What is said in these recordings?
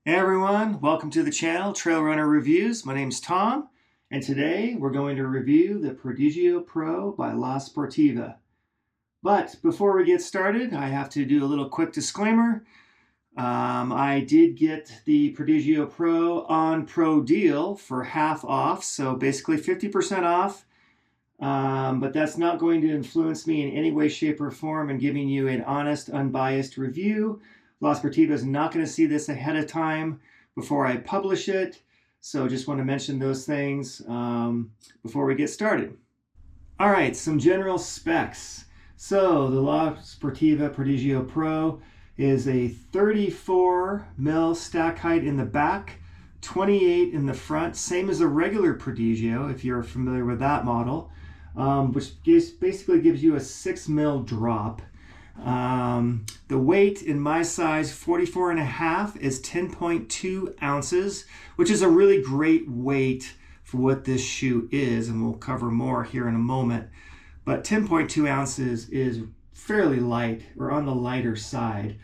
Hey everyone, welcome to the channel Trail Runner Reviews. My name's Tom, and today we're going to review the Prodigio Pro by La Sportiva. But before we get started, I have to do a little quick disclaimer. I did get the Prodigio Pro on Pro deal for half off, so basically 50% off. But that's not going to influence me in any way, shape, or form in giving you an honest, unbiased review. La Sportiva is not going to see this ahead of time before I publish it, so just want to mention those things before we get started. All right, some general specs. So the La Sportiva Prodigio Pro is a 34 mil stack height in the back, 28 in the front, same as a regular Prodigio if you're familiar with that model, which basically gives you a 6 mil drop. The weight in my size 44.5 is 10.2 ounces, which is a really great weight for what this shoe is, and we'll cover more here in a moment. But 10.2 ounces is fairly light, or on the lighter side.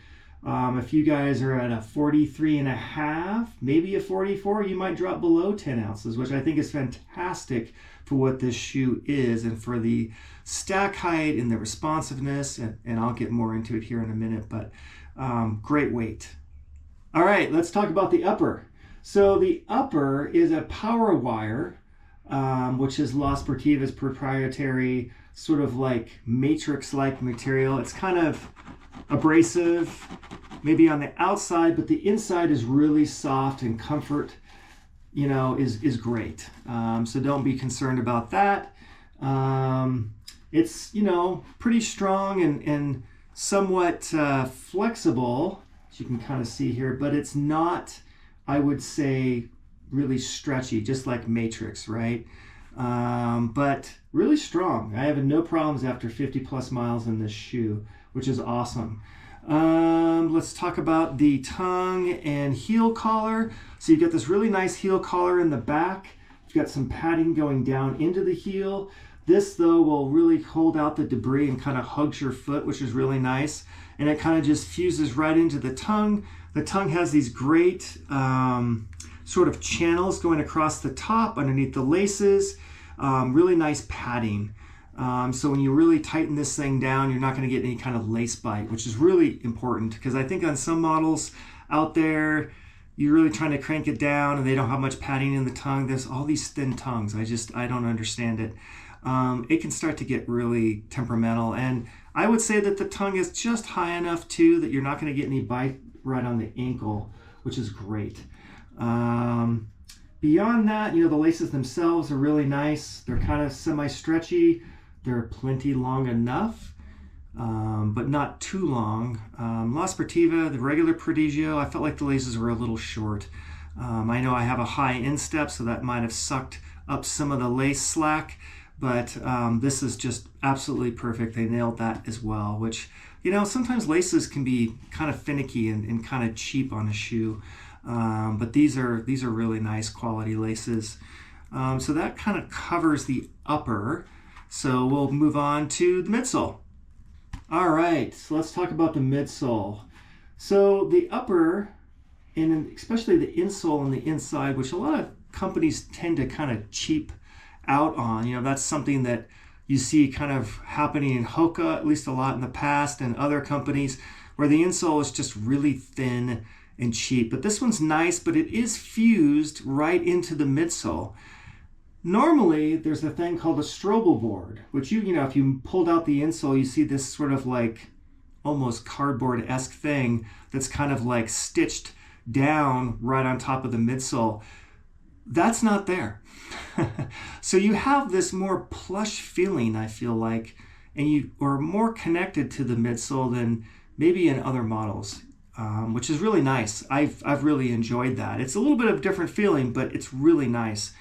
If you guys are at a 43.5, maybe a 44, you might drop below 10 ounces, which I think is fantastic for what this shoe is and for the stack height and the responsiveness, and I'll get more into it here in a minute, but great weight. All right, let's talk about the upper. So the upper is a power wire, which is La Sportiva's proprietary sort of like matrix-like material. It's kind of abrasive, maybe on the outside, but the inside is really soft, and comfort, you know, is great. So don't be concerned about that. It's, you know, pretty strong and somewhat flexible, as you can kind of see here, but it's not, I would say, really stretchy, just like Matrix, right? But really strong. I have no problems after 50 plus miles in this shoe, which is awesome. Let's talk about the tongue and heel collar. So you've got this really nice heel collar in the back. You've got some padding going down into the heel. This, though, will really hold out the debris and kind of hugs your foot, which is really nice. And it kind of just fuses right into the tongue. The tongue has these great sort of channels going across the top, underneath the laces. Really nice padding. So when you really tighten this thing down, you're not going to get any kind of lace bite, which is really important, because I think on some models out there, you're really trying to crank it down and they don't have much padding in the tongue. There's all these thin tongues. I don't understand it. It can start to get really temperamental, and I would say that the tongue is just high enough too that you're not going to get any bite right on the ankle, which is great. Beyond that, you know, the laces themselves are really nice. They're kind of semi-stretchy. They're plenty long enough, but not too long. La Sportiva, the regular Prodigio, I felt like the laces were a little short. I know I have a high instep, so that might have sucked up some of the lace slack, but this is just absolutely perfect. They nailed that as well, which, you know, sometimes laces can be kind of finicky and kind of cheap on a shoe. But these are really nice quality laces. So that kind of covers the upper. So we'll move on to the midsole. All right, so let's talk about the midsole. So the upper, and especially the insole on the inside, which a lot of companies tend to kind of cheap out on. You know, that's something that you see kind of happening in Hoka, at least a lot in the past, and other companies, where the insole is just really thin and cheap. But this one's nice, but it is fused right into the midsole. Normally, there's a thing called a Strobel board, which you know, if you pulled out the insole, you see this sort of like almost cardboard-esque thing that's kind of like stitched down right on top of the midsole. That's not there. So you have this more plush feeling, I feel like, and you are more connected to the midsole than maybe in other models, which is really nice. I've really enjoyed that. It's a little bit of a different feeling, but it's really nice.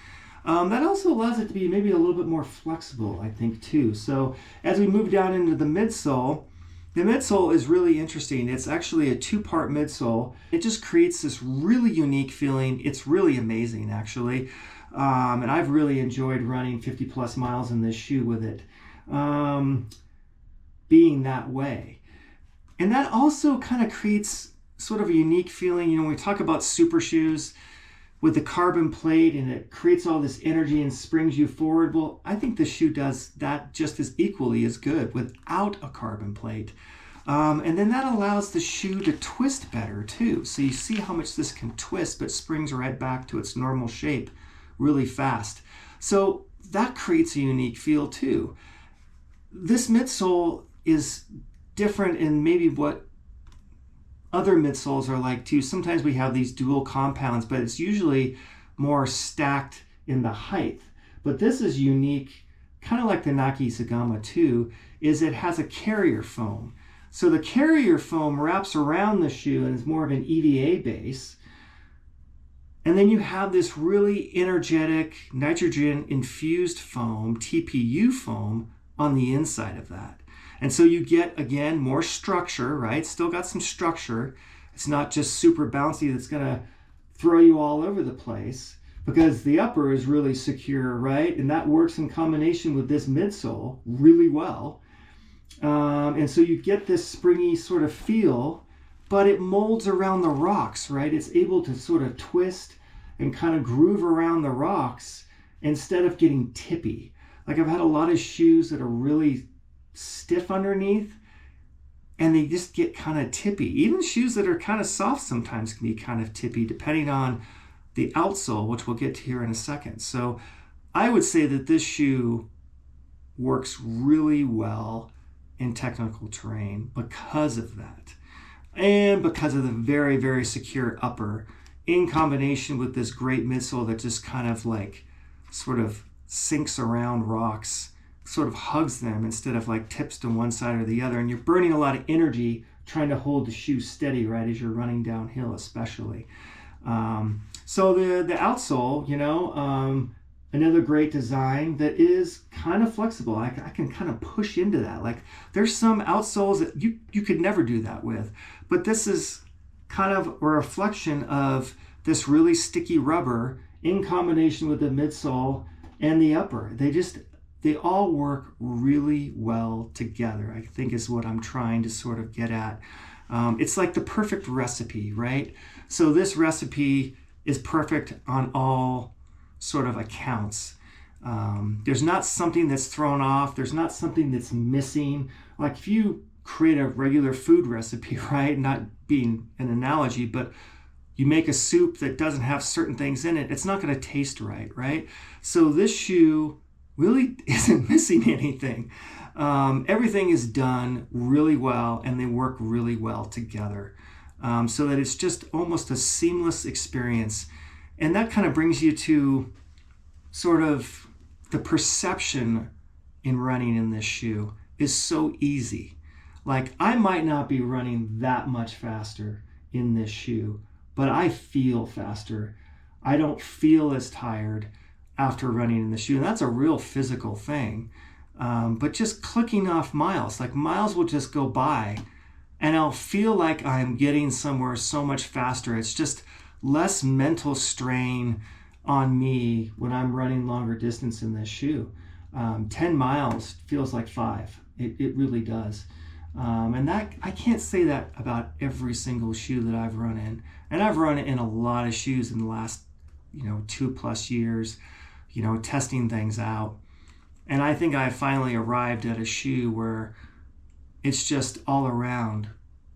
That also allows it to be maybe a little bit more flexible, I think, too. So as we move down into the midsole is really interesting. It's actually a two-part midsole. It just creates this really unique feeling. It's really amazing, actually. And I've really enjoyed running 50 plus miles in this shoe with it being that way. And that also kind of creates sort of a unique feeling. You know, when we talk about super shoes with the carbon plate and it creates all this energy and springs you forward, well, I think the shoe does that just as equally as good without a carbon plate. And then that allows the shoe to twist better too. So you see how much this can twist, but springs right back to its normal shape really fast. So that creates a unique feel too. This midsole is different in maybe what other midsoles are like too. Sometimes we have these dual compounds, but it's usually more stacked in the height. But this is unique, kind of like the Nike Sagama too, is it has a carrier foam. So the carrier foam wraps around the shoe and is more of an EVA base. And then you have this really energetic nitrogen infused foam, TPU foam, on the inside of that. And so you get, again, more structure, right? Still got some structure. It's not just super bouncy that's going to throw you all over the place, because the upper is really secure, right? And that works in combination with this midsole really well. And so you get this springy sort of feel, but it molds around the rocks, right? It's able to sort of twist and kind of groove around the rocks instead of getting tippy. Like, I've had a lot of shoes that are really stiff underneath and they just get kind of tippy. Even shoes that are kind of soft sometimes can be kind of tippy, depending on the outsole, which we'll get to here in a second. So I would say that this shoe works really well in technical terrain because of that, and because of the very, very secure upper in combination with this great midsole that just kind of like sort of sinks around rocks, sort of hugs them instead of like tips to one side or the other. And you're burning a lot of energy trying to hold the shoe steady, right, as you're running downhill especially. So the outsole, you know, another great design that is kind of flexible. I can kind of push into that. Like, there's some outsoles that you could never do that with, but this is kind of a reflection of this really sticky rubber in combination with the midsole and the upper. They all work really well together, I think, is what I'm trying to sort of get at. It's like the perfect recipe, right? So this recipe is perfect on all sort of accounts. There's not something that's thrown off. There's not something that's missing. Like, if you create a regular food recipe, right, not being an analogy, but you make a soup that doesn't have certain things in it, it's not going to taste right, right? So this shoe really isn't missing anything. Everything is done really well, and they work really well together, so that it's just almost a seamless experience. And that kind of brings you to sort of the perception in running in this shoe is so easy. Like, I might not be running that much faster in this shoe, but I feel faster. I don't feel as tired after running in the shoe. And that's a real physical thing. But just clicking off miles, like, miles will just go by and I'll feel like I'm getting somewhere so much faster. It's just less mental strain on me when I'm running longer distance in this shoe. 10 miles feels like 5. It really does. And that, I can't say that about every single shoe that I've run in. And I've run in a lot of shoes in the last, 2+ years, testing things out. And I think I finally arrived at a shoe where it's just all around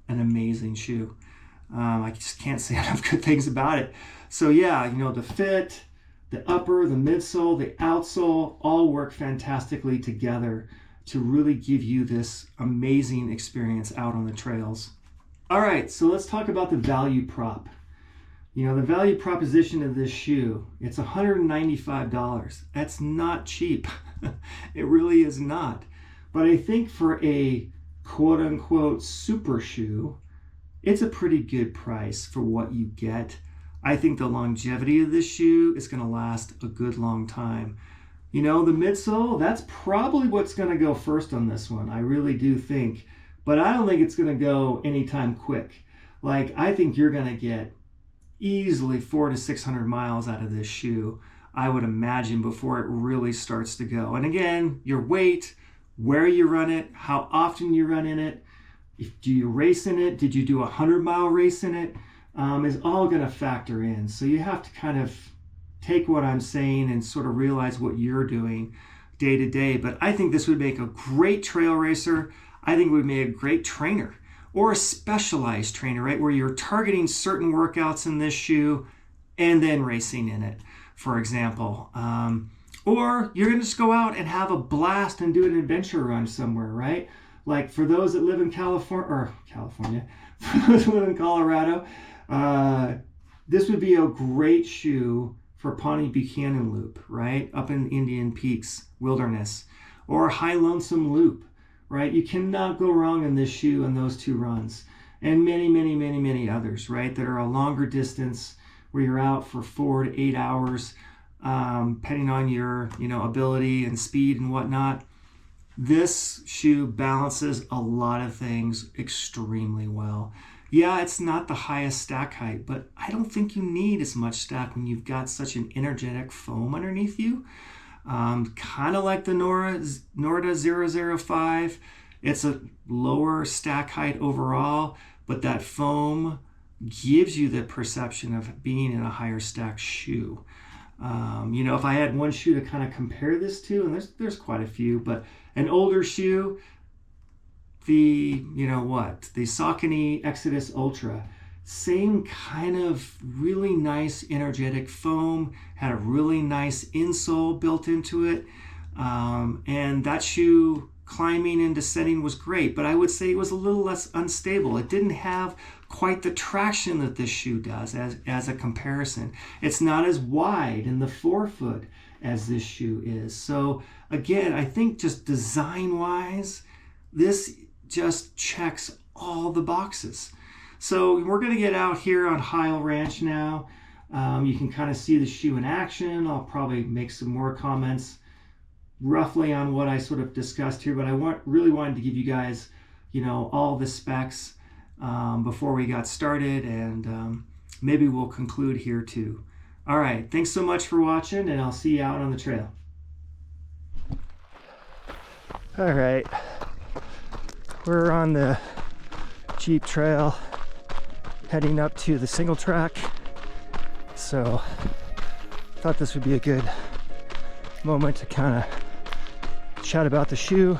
an amazing shoe. I just can't say enough good things about it. So yeah, the fit, the upper, the midsole, the outsole all work fantastically together to really give you this amazing experience out on the trails. All right, so let's talk about the value prop. The value proposition of this shoe, it's $195. That's not cheap. It really is not. But I think for a quote-unquote super shoe, it's a pretty good price for what you get. I think the longevity of this shoe is going to last a good long time. The midsole, that's probably what's going to go first on this one. I really do think. But I don't think it's going to go anytime quick. Like, I think you're going to get easily 400 to 600 miles out of this shoe, I would imagine, before it really starts to go. And again, your weight, where you run it, how often you run in it, do you race in it? Did you do a 100-mile race in it? Is all going to factor in. So you have to kind of take what I'm saying and sort of realize what you're doing day to day. But I think this would make a great trail racer. I think it would make a great trainer, or a specialized trainer, right? Where you're targeting certain workouts in this shoe and then racing in it, for example. Or you're going to just go out and have a blast and do an adventure run somewhere, right? Like for those that live in California, for those that live in Colorado, this would be a great shoe for Pawnee Buchanan Loop, right? Up in Indian Peaks Wilderness, or High Lonesome Loop, right? You cannot go wrong in this shoe and those two runs, and many, many, many, many others, right? That are a longer distance where you're out for 4 to 8 hours, depending on your, ability and speed and whatnot. This shoe balances a lot of things extremely well. Yeah, it's not the highest stack height, but I don't think you need as much stack when you've got such an energetic foam underneath you. Kind of like the Norda 005. It's a lower stack height overall, but that foam gives you the perception of being in a higher stack shoe. If I had one shoe to kind of compare this to, and there's quite a few, but an older shoe, the Saucony Xodus Ultra, same kind of really nice energetic foam, had a really nice insole built into it, and that shoe climbing and descending was great, but I would say it was a little less unstable. It didn't have quite the traction that this shoe does as a comparison. It's not as wide in the forefoot as this shoe is. So again, I think just design wise, this just checks all the boxes. So we're going to get out here on Heil Ranch now. You can kind of see the shoe in action. I'll probably make some more comments roughly on what I sort of discussed here, but I really wanted to give you guys, all the specs before we got started, and maybe we'll conclude here too. All right, thanks so much for watching, and I'll see you out on the trail. All right, we're on the Jeep trail heading up to the single track, so I thought this would be a good moment to kind of chat about the shoe.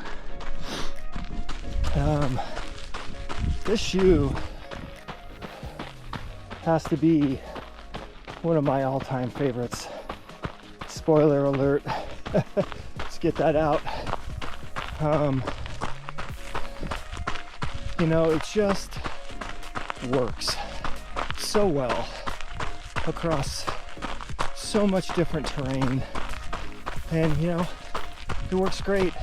This shoe has to be one of my all-time favorites. Spoiler alert. Let's get that out. It just works so well across so much different terrain, and it works great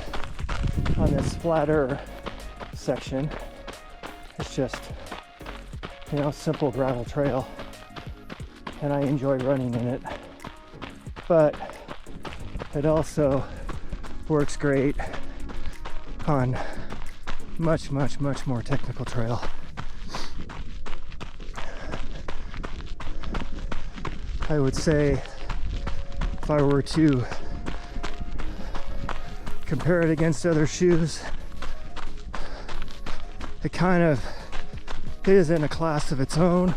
on this flatter section. It's just simple gravel trail, and I enjoy running in it, but it also works great on much more technical trail. I would say if I were to compare it against other shoes, it kind of is in a class of its own.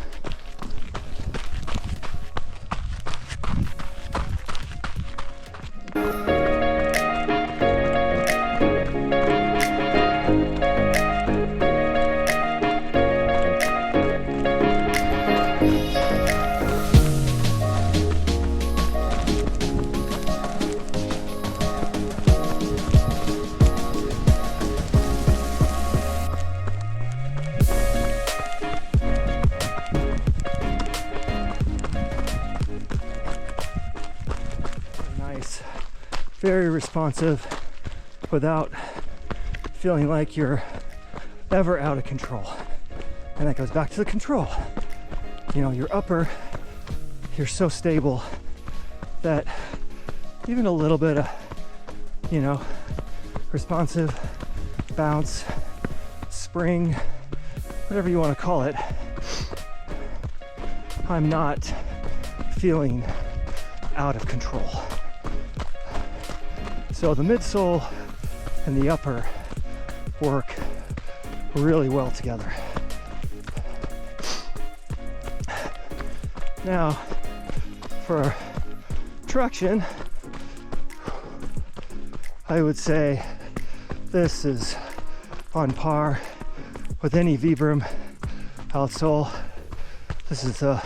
Very responsive without feeling like you're ever out of control. And that goes back to the control. Your upper, you're so stable that even a little bit of, responsive bounce, spring, whatever you want to call it, I'm not feeling out of control. So the midsole and the upper work really well together. Now, for traction, I would say this is on par with any Vibram outsole. This is a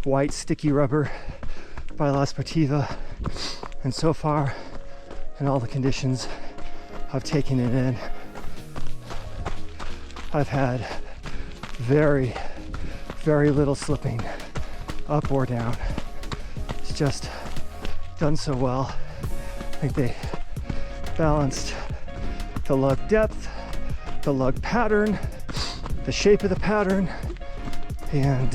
white sticky rubber by La Sportiva, and so far in all the conditions I've taken it in, I've had very, very little slipping up or down. It's just done so well. I think they balanced the lug depth, the lug pattern, the shape of the pattern, and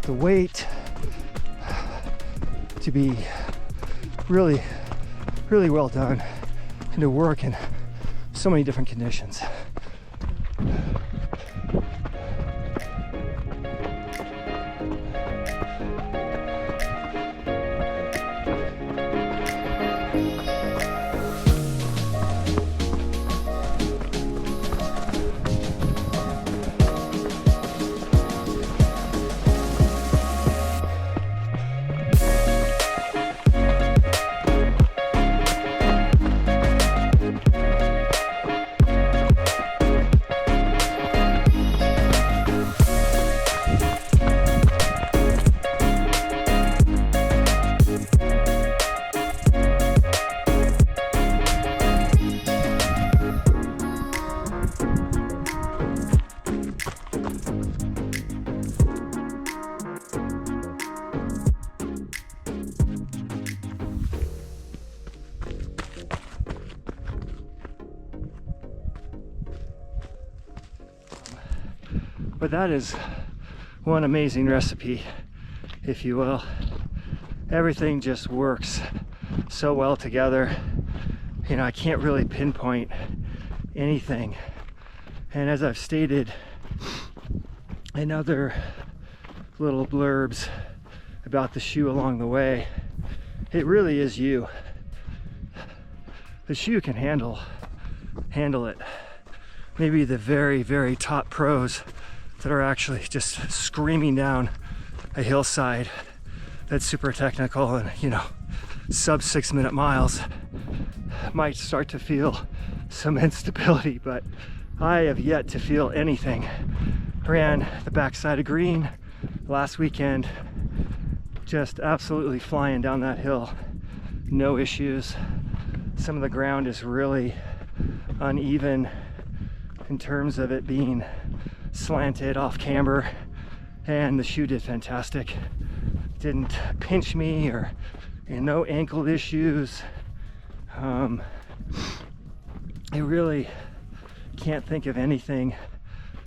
the weight to be really, really well done and to work in so many different conditions. But that is one amazing recipe, if you will. Everything just works so well together. You know, I can't really pinpoint anything. And as I've stated in other little blurbs about the shoe along the way, it really is you. The shoe can handle it. Maybe the very, very top pros that are actually just screaming down a hillside that's super technical and, you know, sub 6 minute miles might start to feel some instability, but I have yet to feel anything. Ran the backside of Green last weekend, just absolutely flying down that hill, no issues. Some of the ground is really uneven in terms of it being slanted off camber, and the shoe did fantastic. Didn't pinch me or no ankle issues. I really can't think of anything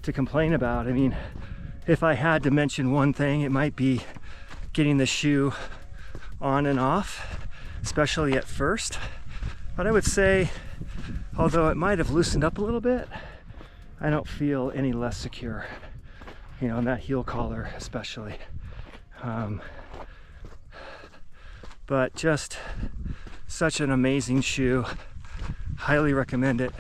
to complain about. I mean, if I had to mention one thing, it might be getting the shoe on and off, especially at first. But I would say, although it might have loosened up a little bit, I don't feel any less secure, you know, in that heel collar especially. But just such an amazing shoe. Highly recommend it.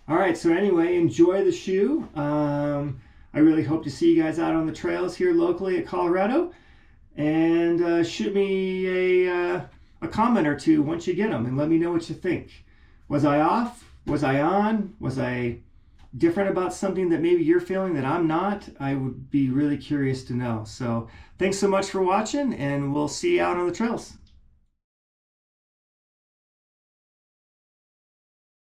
All right, so anyway, enjoy the shoe. I really hope to see you guys out on the trails here locally at Colorado. And shoot me a comment or two once you get them and let me know what you think. Was I off? Was I on? Was I different about something that maybe you're feeling that I'm not? I would be really curious to know. So thanks so much for watching, and we'll see you out on the trails.